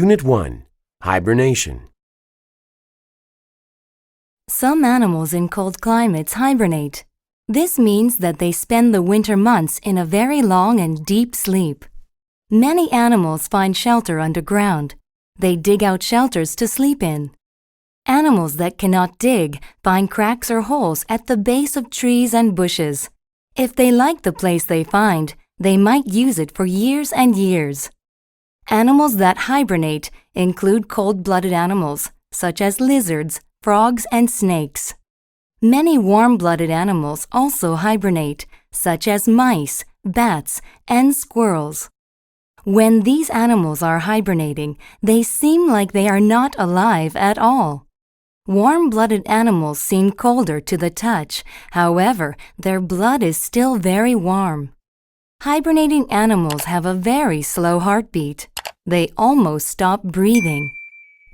Unit 1. Hibernation. Some animals in cold climates hibernate. This means that they spend the winter months in a very long and deep sleep. Many animals find shelter underground. They dig out shelters to sleep in. Animals that cannot dig find cracks or holes at the base of trees and bushes. If they like the place they find, they might use it for years and years. Animals that hibernate include cold-blooded animals, such as lizards, frogs, and snakes. Many warm-blooded animals also hibernate, such as mice, bats, and squirrels. When these animals are hibernating, they seem like they are not alive at all. Warm-blooded animals seem colder to the touch, however, their blood is still very warm. Hibernating animals have a very slow heartbeat. They almost stop breathing.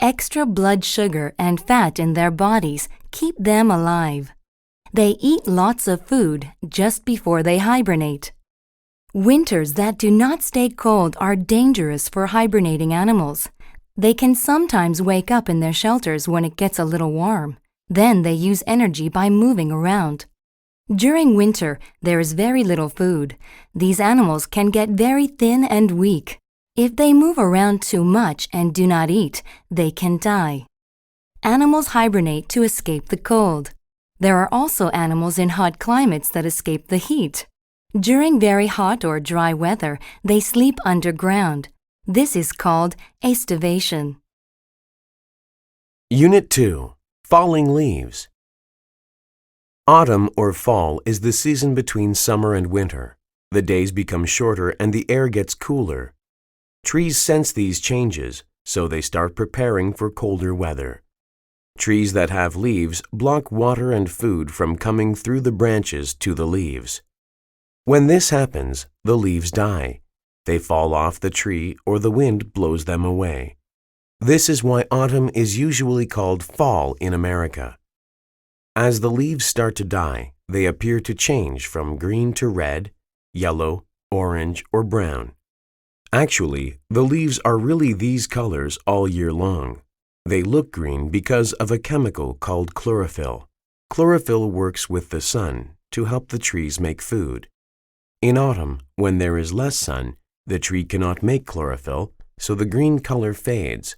Extra blood sugar and fat in their bodies keep them alive. They eat lots of food just before they hibernate. Winters that do not stay cold are dangerous for hibernating animals. They can sometimes wake up in their shelters when it gets a little warm. Then they use energy by moving around. During winter, there is very little food. These animals can get very thin and weak. If they move around too much and do not eat, they can die. Animals hibernate to escape the cold. There are also animals in hot climates that escape the heat. During very hot or dry weather, they sleep underground. This is called aestivation. Unit 2. Falling leaves. Autumn or fall is the season between summer and winter. The days become shorter and the air gets cooler. Trees sense these changes, so they start preparing for colder weather. Trees that have leaves block water and food from coming through the branches to the leaves. When this happens, the leaves die. They fall off the tree or the wind blows them away. This is why autumn is usually called fall in America. As the leaves start to die, they appear to change from green to red, yellow, orange, or brown. Actually, the leaves are really these colors all year long. They look green because of a chemical called chlorophyll. Chlorophyll works with the sun to help the trees make food. In autumn, when there is less sun, the tree cannot make chlorophyll, so the green color fades.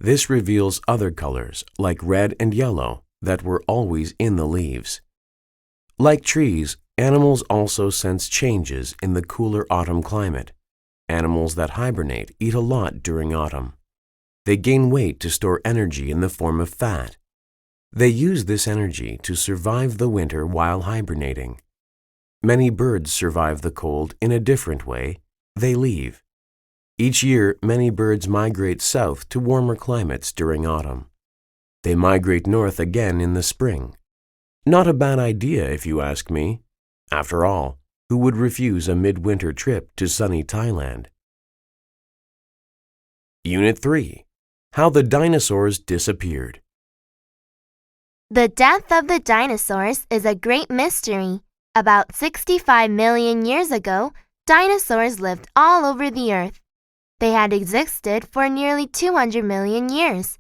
This reveals other colors, like red and yellow, that were always in the leaves. Like trees, animals also sense changes in the cooler autumn climate. Animals that hibernate eat a lot during autumn. They gain weight to store energy in the form of fat. They use this energy to survive the winter while hibernating. Many birds survive the cold in a different way. They leave. Each year, many birds migrate south to warmer climates during autumn. They migrate north again in the spring. Not a bad idea if you ask me. After all, who would refuse a midwinter trip to sunny Thailand? Unit 3. How the dinosaurs disappeared. The death of the dinosaurs is a great mystery. About 65 million years ago, dinosaurs lived all over the earth. They had existed for nearly 200 million years.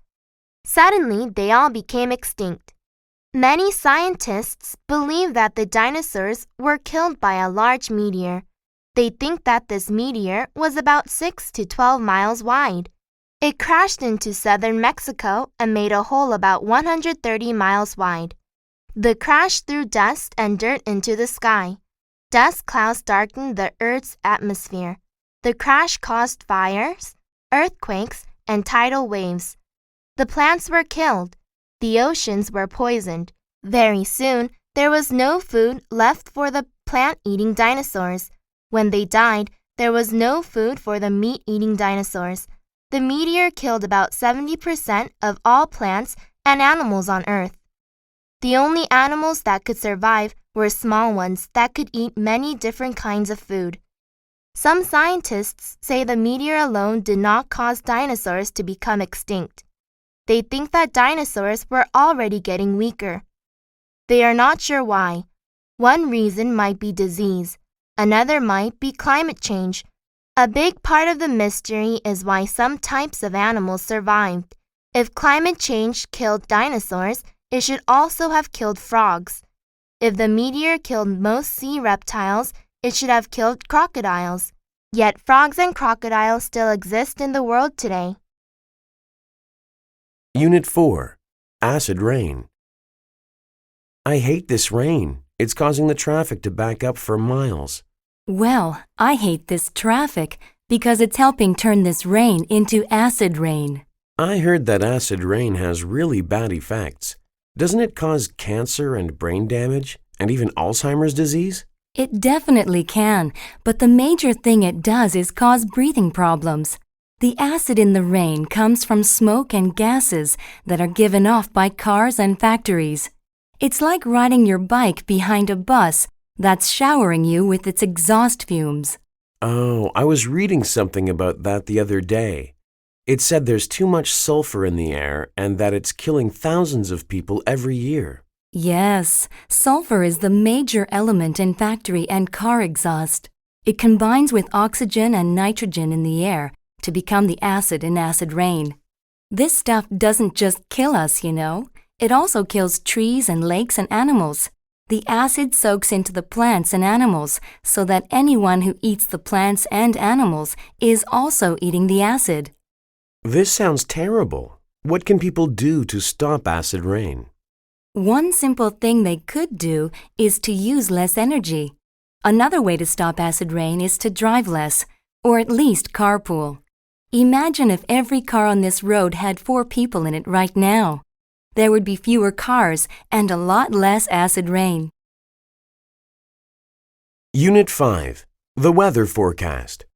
Suddenly, they all became extinct. Many scientists believe that the dinosaurs were killed by a large meteor. They think that this meteor was about 6 to 12 miles wide. It crashed into southern Mexico and made a hole about 130 miles wide. The crash threw dust and dirt into the sky. Dust clouds darkened the Earth's atmosphere. The crash caused fires, earthquakes, and tidal waves. The plants were killed. The oceans were poisoned. Very soon, there was no food left for the plant-eating dinosaurs. When they died, there was no food for the meat-eating dinosaurs. The meteor killed about 70% of all plants and animals on Earth. The only animals that could survive were small ones that could eat many different kinds of food. Some scientists say the meteor alone did not cause dinosaurs to become extinct. They think that dinosaurs were already getting weaker. They are not sure why. One reason might be disease. Another might be climate change. A big part of the mystery is why some types of animals survived. If climate change killed dinosaurs, it should also have killed frogs. If the meteor killed most sea reptiles, it should have killed crocodiles. Yet frogs and crocodiles still exist in the world today. Unit 4. Acid rain. I hate this rain. It's causing the traffic to back up for miles. Well, I hate this traffic because it's helping turn this rain into acid rain. I heard that acid rain has really bad effects. Doesn't it cause cancer and brain damage, and even Alzheimer's disease? It definitely can, but the major thing it does is cause breathing problems. The acid in the rain comes from smoke and gases that are given off by cars and factories. It's like riding your bike behind a bus that's showering you with its exhaust fumes. Oh, I was reading something about that the other day. It said there's too much sulfur in the air and that it's killing thousands of people every year. Yes, sulfur is the major element in factory and car exhaust. It combines with oxygen and nitrogen in the air to become the acid in acid rain. This stuff doesn't just kill us, you know. It also kills trees and lakes and animals. The acid soaks into the plants and animals so that anyone who eats the plants and animals is also eating the acid. This sounds terrible. What can people do to stop acid rain? One simple thing they could do is to use less energy. Another way to stop acid rain is to drive less, or at least carpool. Imagine if every car on this road had 4 people in it right now. There would be fewer cars and a lot less acid rain. Unit 5. The weather forecast.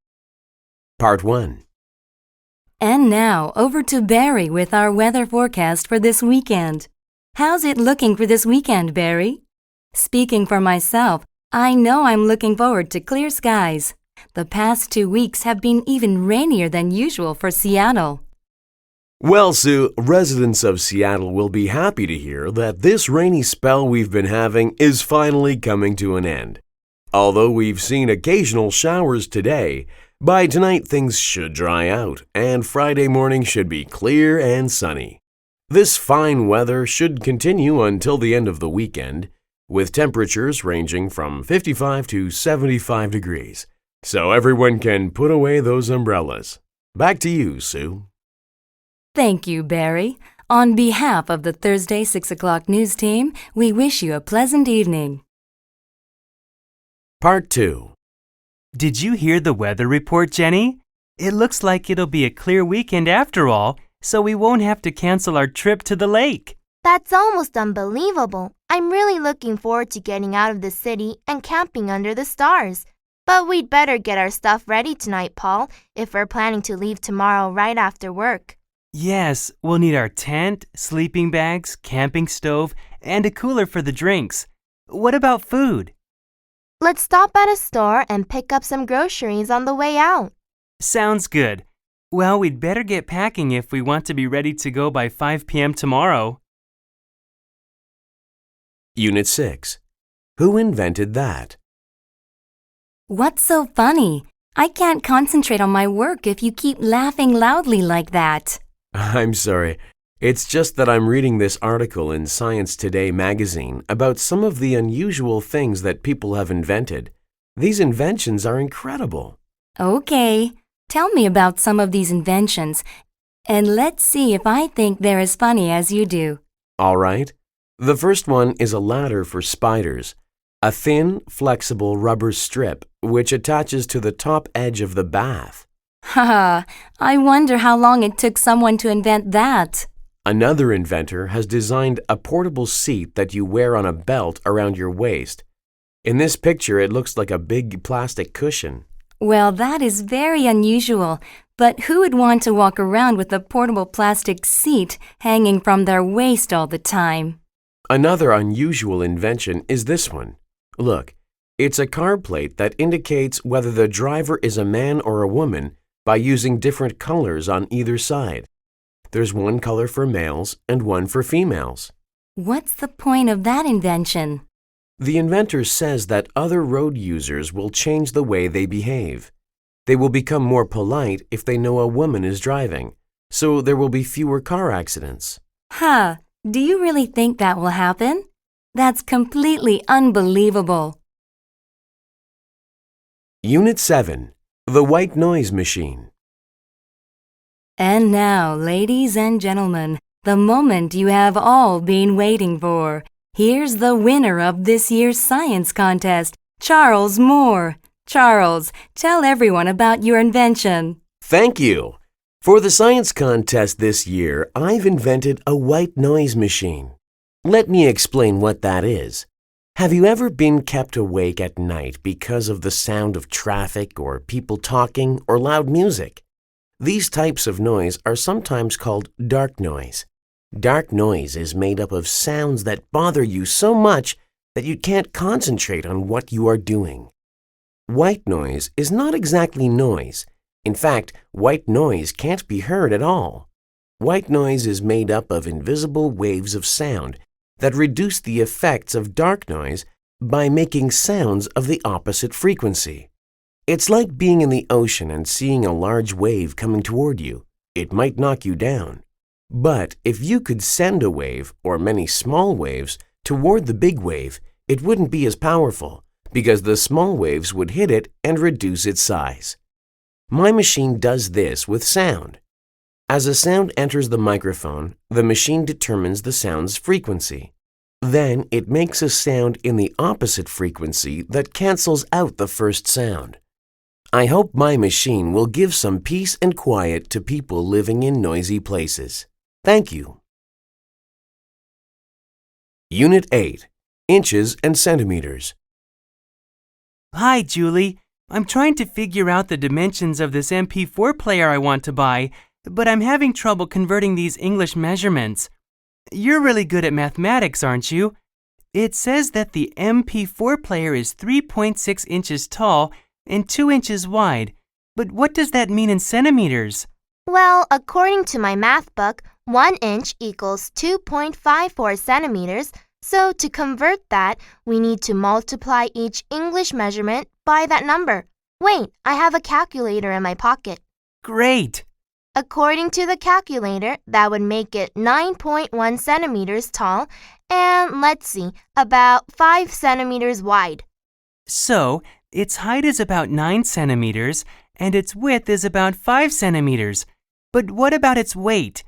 Part 1. And now, over to Barry with our weather forecast for this weekend. How's it looking for this weekend, Barry? Speaking for myself, I know I'm looking forward to clear skies. The past 2 weeks have been even rainier than usual for Seattle. Well, Sue, residents of Seattle will be happy to hear that this rainy spell we've been having is finally coming to an end. Although we've seen occasional showers today, by tonight things should dry out and Friday morning should be clear and sunny. This fine weather should continue until the end of the weekend, with temperatures ranging from 55 to 75 degrees. So everyone can put away those umbrellas. Back to you, Sue. Thank you, Barry. On behalf of the Thursday 6 o'clock news team, we wish you a pleasant evening. Part 2. Did you hear the weather report, Jenny? It looks like it'll be a clear weekend after all, so we won't have to cancel our trip to the lake. That's almost unbelievable. I'm really looking forward to getting out of the city and camping under the stars. But we'd better get our stuff ready tonight, Paul, if we're planning to leave tomorrow right after work. Yes, we'll need our tent, sleeping bags, camping stove, and a cooler for the drinks. What about food? Let's stop at a store and pick up some groceries on the way out. Sounds good. Well, we'd better get packing if we want to be ready to go by 5 p.m. tomorrow. Unit 6. Who invented that? What's so funny? I can't concentrate on my work if you keep laughing loudly like that. I'm sorry. It's just that I'm reading this article in Science Today magazine about some of the unusual things that people have invented. These inventions are incredible. Okay, tell me about some of these inventions, and let's see if I think they're as funny as you do. All right. The first one is a ladder for spiders, a thin, flexible rubber strip which attaches to the top edge of the bath. Haha, I wonder how long it took someone to invent that. Another inventor has designed a portable seat that you wear on a belt around your waist. In this picture, it looks like a big plastic cushion. Well, that is very unusual, but who would want to walk around with a portable plastic seat hanging from their waist all the time? Another unusual invention is this one. Look, it's a car plate that indicates whether the driver is a man or a woman by using different colors on either side. There's one color for males and one for females. What's the point of that invention? The inventor says that other road users will change the way they behave. They will become more polite if they know a woman is driving, so there will be fewer car accidents. Huh, do you really think that will happen? That's completely unbelievable. Unit 7. The White Noise Machine. And now, ladies and gentlemen, the moment you have all been waiting for. Here's the winner of this year's science contest, Charles Moore. Charles, tell everyone about your invention. Thank you. For the science contest this year, I've invented a white noise machine. Let me explain what that is. Have you ever been kept awake at night because of the sound of traffic or people talking or loud music? These types of noise are sometimes called dark noise. Dark noise is made up of sounds that bother you so much that you can't concentrate on what you are doing. White noise is not exactly noise. In fact, white noise can't be heard at all. White noise is made up of invisible waves of sound that reduce the effects of dark noise by making sounds of the opposite frequency. It's like being in the ocean and seeing a large wave coming toward you. It might knock you down. But if you could send a wave, or many small waves, toward the big wave, it wouldn't be as powerful because the small waves would hit it and reduce its size. My machine does this with sound. As a sound enters the microphone, the machine determines the sound's frequency. Then it makes a sound in the opposite frequency that cancels out the first sound. I hope my machine will give some peace and quiet to people living in noisy places. Thank you. Unit 8. Inches and centimeters. Hi, Julie. I'm trying to figure out the dimensions of this MP4 player I want to buy, but I'm having trouble converting these English measurements. You're really good at mathematics, aren't you? It says that the MP4 player is 3.6 inches tall and 2 inches wide, but what does that mean in centimeters? Well, according to my math book, 1 inch equals 2.54 centimeters, so to convert that, we need to multiply each English measurement by that number. Wait, I have a calculator in my pocket. Great! According to the calculator, that would make it 9.1 centimeters tall and, let's see, about 5 centimeters wide. So, its height is about 9 centimeters and its width is about 5 centimeters. But what about its weight?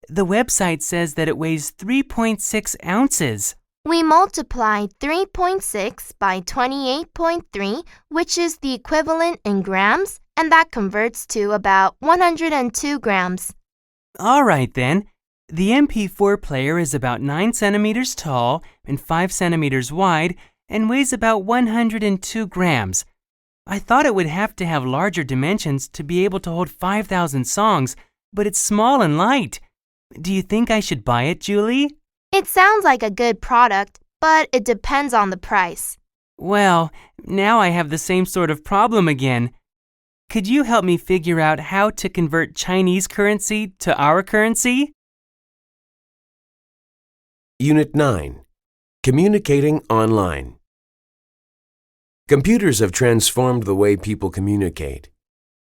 The website says that it weighs 3.6 ounces. We multiply 3.6 by 28.3, which is the equivalent in grams, and that converts to about 102 grams. All right then. The MP4 player is about 9 centimeters tall and 5 centimeters wide and weighs about 102 grams. I thought it would have to have larger dimensions to be able to hold 5,000 songs, but it's small and light. Do you think I should buy it, Julie? It sounds like a good product, but it depends on the price. Well, now I have the same sort of problem again. Could you help me figure out how to convert Chinese currency to our currency? Unit 9. Communicating online. Computers have transformed the way people communicate.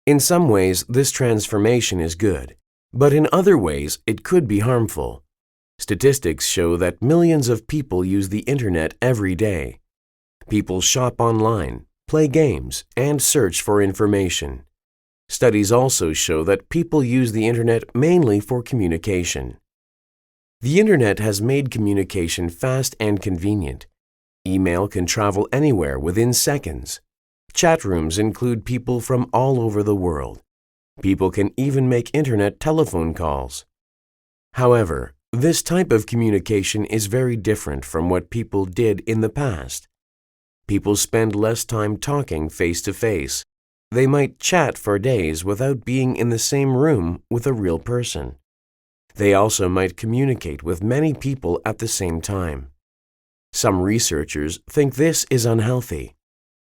In some ways, this transformation is good, but in other ways, it could be harmful. Statistics show that millions of people use the internet every day. People shop online, play games, and search for information. Studies also show that people use the internet mainly for communication. The internet has made communication fast and convenient. Email can travel anywhere within seconds. Chat rooms include people from all over the world. People can even make internet telephone calls. However, this type of communication is very different from what people did in the past. People spend less time talking face to face. They might chat for days without being in the same room with a real person. They also might communicate with many people at the same time. Some researchers think this is unhealthy.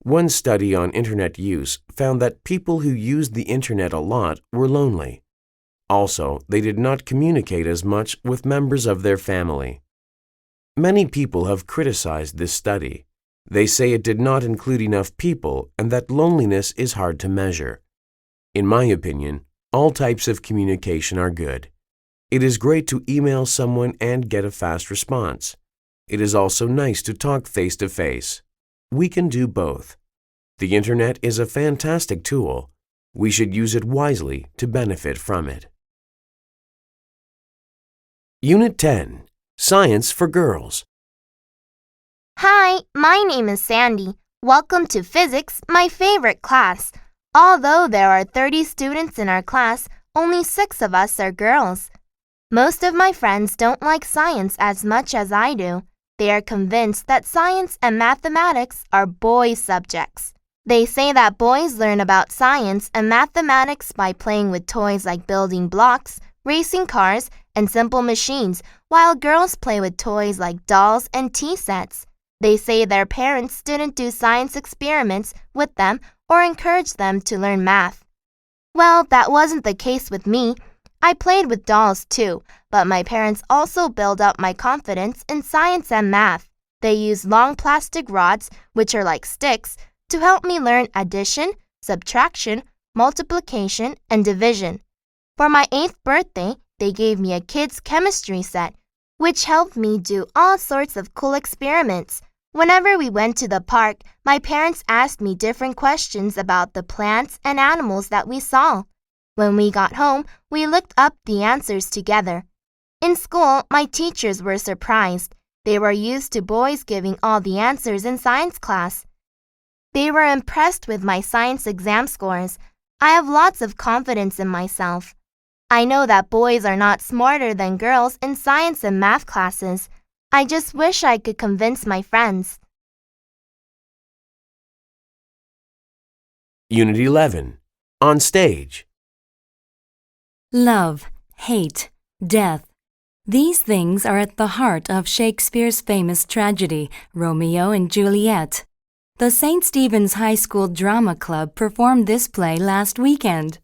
One study on internet use found that people who used the internet a lot were lonely. Also, they did not communicate as much with members of their family. Many people have criticized this study. They say it did not include enough people and that loneliness is hard to measure. In my opinion, all types of communication are good. It is great to email someone and get a fast response. It is also nice to talk face to face. We can do both. The internet is a fantastic tool. We should use it wisely to benefit from it. Unit 10. Science for Girls. Hi, my name is Sandy. Welcome to physics, my favorite class. Although there are 30 students in our class, only 6 of us are girls. Most of my friends don't like science as much as I do. They are convinced that science and mathematics are boys' subjects. They say that boys learn about science and mathematics by playing with toys like building blocks, racing cars, and simple machines, while girls play with toys like dolls and tea sets. They say their parents didn't do science experiments with them or encourage them to learn math. Well, that wasn't the case with me. I played with dolls too, but my parents also built up my confidence in science and math. They used long plastic rods, which are like sticks, to help me learn addition, subtraction, multiplication, and division. For my 8th birthday, they gave me a kids' chemistry set, which helped me do all sorts of cool experiments. Whenever we went to the park, my parents asked me different questions about the plants and animals that we saw. When we got home, we looked up the answers together. In school, my teachers were surprised. They were used to boys giving all the answers in science class. They were impressed with my science exam scores. I have lots of confidence in myself. I know that boys are not smarter than girls in science and math classes. I just wish I could convince my friends. Unit 11. On Stage. Love, hate, death. These things are at the heart of Shakespeare's famous tragedy, Romeo and Juliet. The St. Stephen's High School Drama Club performed this play last weekend.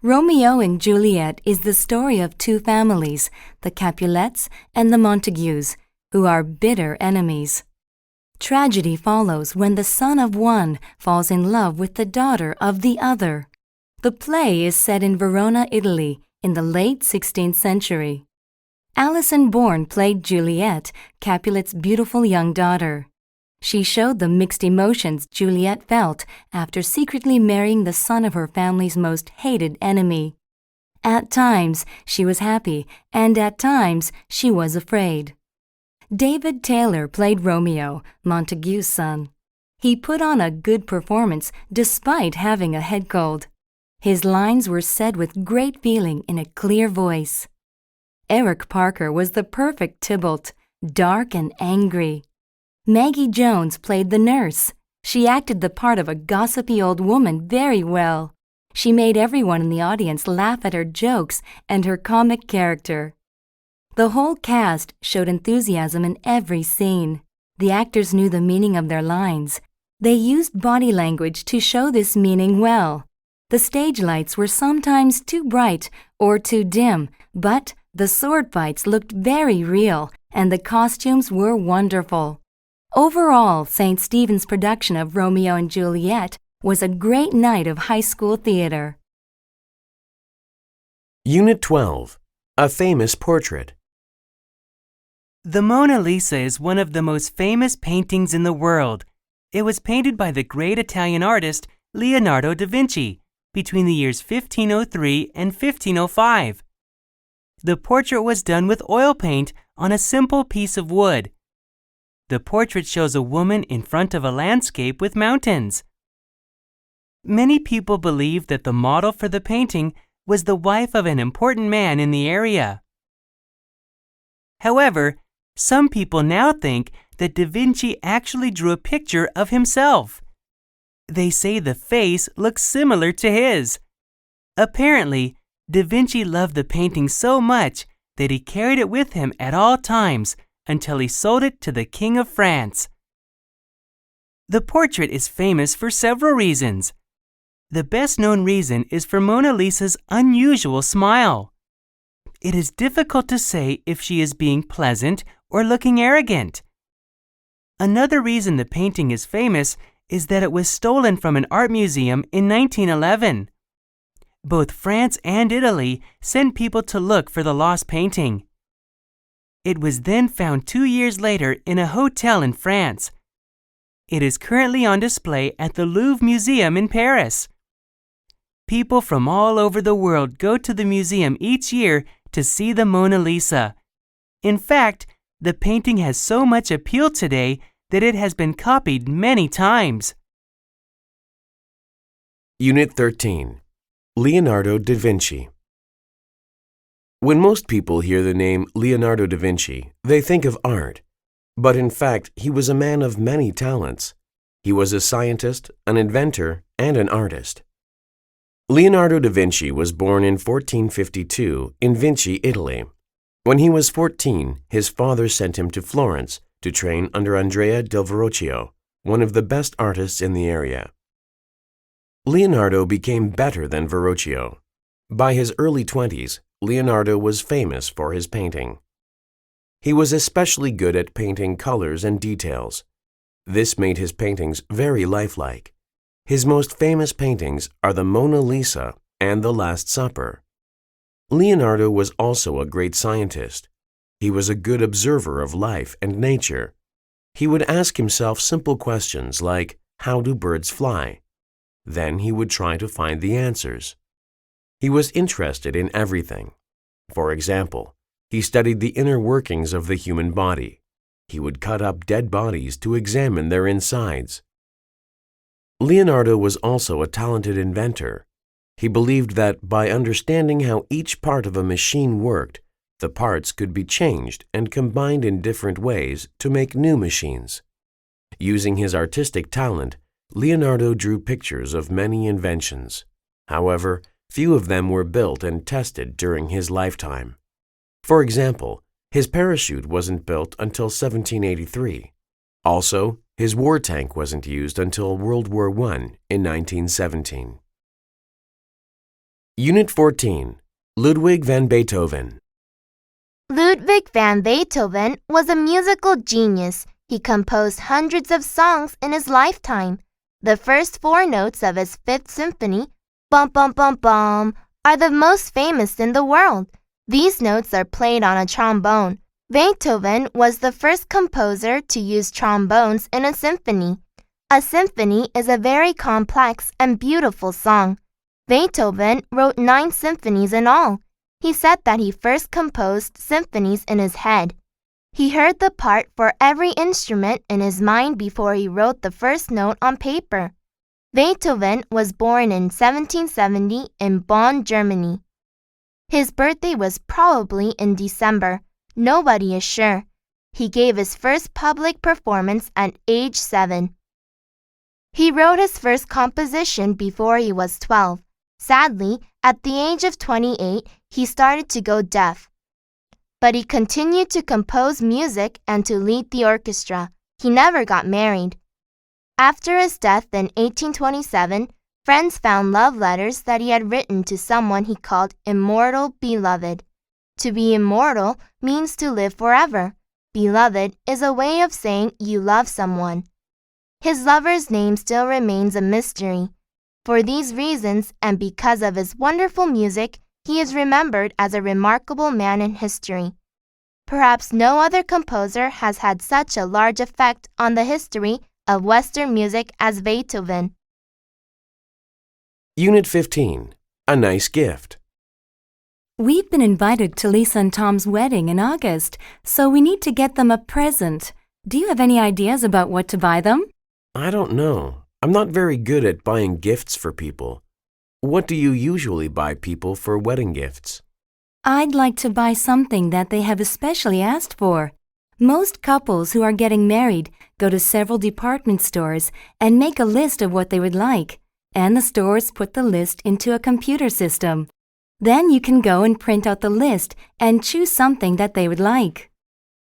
Romeo and Juliet is the story of 2 families, the Capulets and the Montagues, who are bitter enemies. Tragedy follows when the son of one falls in love with the daughter of the other. The play is set in Verona, Italy, in the late 16th century. Alison Bourne played Juliet, Capulet's beautiful young daughter. She showed the mixed emotions Juliet felt after secretly marrying the son of her family's most hated enemy. At times, she was happy, and at times, she was afraid. David Taylor played Romeo, Montague's son. He put on a good performance despite having a head cold. His lines were said with great feeling in a clear voice. Eric Parker was the perfect Tybalt, dark and angry. Maggie Jones played the nurse. She acted the part of a gossipy old woman very well. She made everyone in the audience laugh at her jokes and her comic character. The whole cast showed enthusiasm in every scene. The actors knew the meaning of their lines. They used body language to show this meaning well. The stage lights were sometimes too bright or too dim, but the sword fights looked very real and the costumes were wonderful. Overall, St. Stephen's production of Romeo and Juliet was a great night of high school theater. Unit 12. A Famous Portrait. The Mona Lisa is one of the most famous paintings in the world. It was painted by the great Italian artist Leonardo da Vinci between the years 1503 and 1505. The portrait was done with oil paint on a simple piece of wood. The portrait shows a woman in front of a landscape with mountains. Many people believe that the model for the painting was the wife of an important man in the area. However, some people now think that Da Vinci actually drew a picture of himself. They say the face looks similar to his. Apparently, Da Vinci loved the painting so much that he carried it with him at all times until he sold it to the King of France. The portrait is famous for several reasons. The best-known reason is for Mona Lisa's unusual smile. It is difficult to say if she is being pleasant or looking arrogant. Another reason the painting is famous is that it was stolen from an art museum in 1911. Both France and Italy sent people to look for the lost painting. It was then found 2 years later in a hotel in France. It is currently on display at the Louvre Museum in Paris. People from all over the world go to the museum each year to see the Mona Lisa. In fact, the painting has so much appeal today that it has been copied many times. Unit 13. Leonardo da Vinci. When most people hear the name Leonardo da Vinci, they think of art. But in fact, he was a man of many talents. He was a scientist, an inventor, and an artist. Leonardo da Vinci was born in 1452 in Vinci, Italy. When he was 14, his father sent him to Florence to train under Andrea del Verrocchio, one of the best artists in the area. Leonardo became better than Verrocchio. By his early 20s, Leonardo was famous for his painting. He was especially good at painting colors and details. This made his paintings very lifelike. His most famous paintings are the Mona Lisa and the Last Supper. Leonardo was also a great scientist. He was a good observer of life and nature. He would ask himself simple questions like, how do birds fly? Then he would try to find the answers. He was interested in everything. For example, he studied the inner workings of the human body. He would cut up dead bodies to examine their insides. Leonardo was also a talented inventor. He believed that by understanding how each part of a machine worked, the parts could be changed and combined in different ways to make new machines. Using his artistic talent, Leonardo drew pictures of many inventions. However, few of them were built and tested during his lifetime. For example, his parachute wasn't built until 1783. Also, his war tank wasn't used until World War I in 1917. Unit 14. Ludwig van Beethoven. Ludwig van Beethoven was a musical genius. He composed hundreds of songs in his lifetime. The first 4 notes of his Fifth Symphony, bum bum bum bum, are the most famous in the world. These notes are played on a trombone. Beethoven was the first composer to use trombones in a symphony. A symphony is a very complex and beautiful song. Beethoven wrote 9 symphonies in all. He said that he first composed symphonies in his head. He heard the part for every instrument in his mind before he wrote the first note on paper. Beethoven was born in 1770 in Bonn, Germany. His birthday was probably in December. Nobody is sure. He gave his first public performance at age 7. He wrote his first composition before he was 12. Sadly, at the age of 28, he started to go deaf. But he continued to compose music and to lead the orchestra. He never got married. After his death in 1827, friends found love letters that he had written to someone he called immortal beloved. To be immortal means to live forever. Beloved is a way of saying you love someone. His lover's name still remains a mystery. For these reasons and because of his wonderful music, he is remembered as a remarkable man in history. Perhaps no other composer has had such a large effect on the history of Western music as Beethoven. Unit 15. A nice gift. We've been invited to Lisa and Tom's wedding in August, so we need to get them a present. Do you have any ideas about what to buy them? I don't know. I'm not very good at buying gifts for people. What do you usually buy people for wedding gifts? I'd like to buy something that they have especially asked for. Most couples who are getting married go to several department stores and make a list of what they would like, and the stores put the list into a computer system. Then you can go and print out the list and choose something that they would like.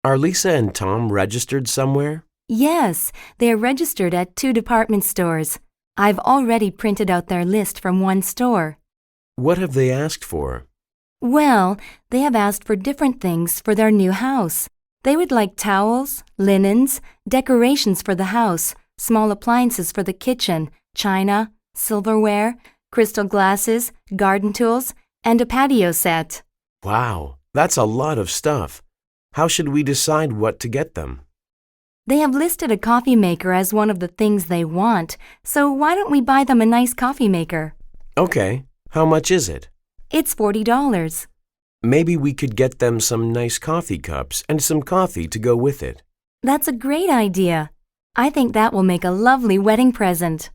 Are Lisa and Tom registered somewhere? Yes, they are registered at 2 department stores. I've already printed out their list from one store. What have they asked for? Well, they have asked for different things for their new house. They would like towels, linens, decorations for the house, small appliances for the kitchen, china, silverware, crystal glasses, garden tools, and a patio set. Wow, that's a lot of stuff. How should we decide what to get them? They have listed a coffee maker as one of the things they want, so why don't we buy them a nice coffee maker? Okay, how much is it? It's $40. Maybe we could get them some nice coffee cups and some coffee to go with it. That's a great idea. I think that will make a lovely wedding present.